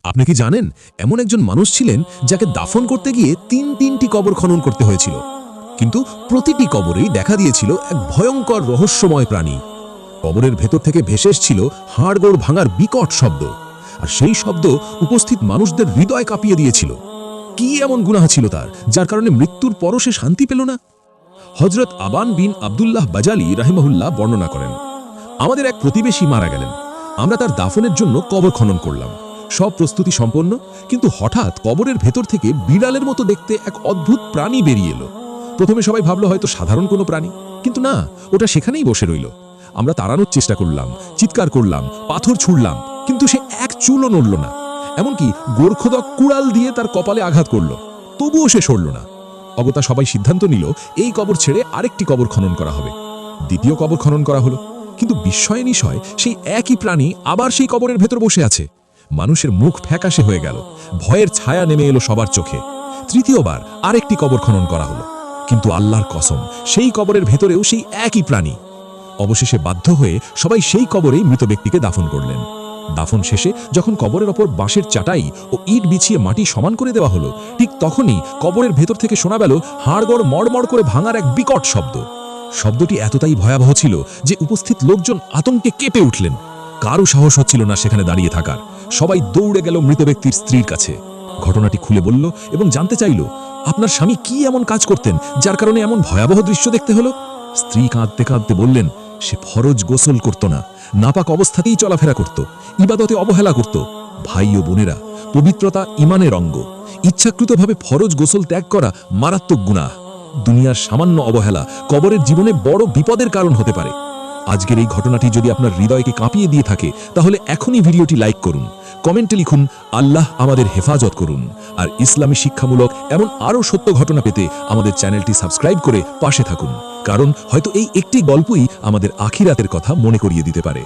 আপনি কি জানেন এমন একজন মানুষ ছিলেন যাকে দাফন করতে গিয়ে তিনটি কবর খনন করতে হয়েছিল, কিন্তু প্রতিটি কবরেই দেখা দিয়েছিল এক ভয়ঙ্কর রহস্যময় প্রাণী। কবরের ভেতর থেকে ভেসে এসেছিল হাড়গোড় ভাঙার বিকট শব্দ, আর সেই শব্দ উপস্থিত মানুষদের হৃদয় কাঁপিয়ে দিয়েছিল। কি এমন গুনাহ ছিল তার, যার কারণে মৃত্যুর পরও সে শান্তি পেল না? হযরত আবান বিন আব্দুল্লাহ বাজালি রাহিমাহুল্লাহ বর্ণনা করেন, আমাদের এক প্রতিবেশী মারা গেলেন। আমরা তার দাফনের জন্য কবর খনন করলাম, সব প্রস্তুতি সম্পন্ন, কিন্তু হঠাৎ কবরের ভেতর থেকে বিড়ালের মতো দেখতে এক অদ্ভুত প্রাণী বেরিয়ে এলো। প্রথমে সবাই ভাবলো হয়তো সাধারণ কোনো প্রাণী, কিন্তু না, ওটা সেখানেই বসে রইল। আমরা তাড়ানোর চেষ্টা করলাম, চিৎকার করলাম, পাথর ছুঁড়লাম, কিন্তু সে এক চুলও নড়ল না। এমনকি গোরখোদক কুড়াল দিয়ে তার কপালে আঘাত করল, তবুও সে সরল না। অগত্যা সবাই সিদ্ধান্ত নিল এই কবর ছেড়ে আরেকটি কবর খনন করা হবে। দ্বিতীয় কবর খনন করা হলো, কিন্তু বিস্ময়ে নিশয় সেই একই প্রাণী আবার সেই কবরের ভেতর বসে আছে। মানুষের মুখ ফ্যাকাশে হয়ে গেল, ভয়ের ছায়া নেমে এলো সবার চোখে। তৃতীয়বার আরেকটি কবর খনন করা হলো, কিন্তু আল্লাহর কসম, সেই কবরের ভেতরেও সেই একই প্রাণী। অবশেষে বাধ্য হয়ে সবাই সেই কবরেই মৃত ব্যক্তিকে দাফন করলেন। দাফন শেষে যখন কবরের ওপর বাঁশের চাটাই ও ইট বিছিয়ে মাটি সমান করে দেওয়া হলো, ঠিক তখনই কবরের ভেতর থেকে শোনা গেল হাড়গড় মড়মড় করে ভাঙার এক বিকট শব্দ। শব্দটি এতটাই ভয়াবহ ছিল যে উপস্থিত লোকজন আতঙ্কে কেঁপে উঠলেন। কারও সাহস হচ্ছিল না সেখানে দাঁড়িয়ে থাকার। সবাই দৌড়ে গেল মৃত ব্যক্তির স্ত্রীর কাছে। ঘটনাটি খুলে বলল এবং জানতে চাইল, আপনার স্বামী কি এমন কাজ করতেন যার কারণে এমন ভয়াবহ দৃশ্য দেখতে হলো? স্ত্রী কাঁদতে কাঁদতে বললেন, সে ফরজ গোসল করত না, নাপাক অবস্থাতেই চলাফেরা করত, ইবাদতে অবহেলা করত। ভাই ও বোনেরা, পবিত্রতা ঈমানের অঙ্গ। ইচ্ছাকৃতভাবে ফরজ গোসল ত্যাগ করা মারাত্মক গুনাহ। দুনিয়ার সামান্য অবহেলা কবরের জীবনে বড় বিপদের কারণ হতে পারে। আজকের এই ঘটনাটি যদি আপনার হৃদয়কে কাঁপিয়ে দিয়ে থাকে, তাহলে এখনই ভিডিওটি লাইক করুন, কমেন্টে লিখুন আল্লাহ আমাদের হেফাজত করুন। আর ইসলামী শিক্ষামূলক এমন আরও সত্য ঘটনা পেতে আমাদের চ্যানেলটি সাবস্ক্রাইব করে পাশে থাকুন, কারণ হয়তো এই একটি গল্পই আমাদের আখিরাতের কথা মনে করিয়ে দিতে পারে।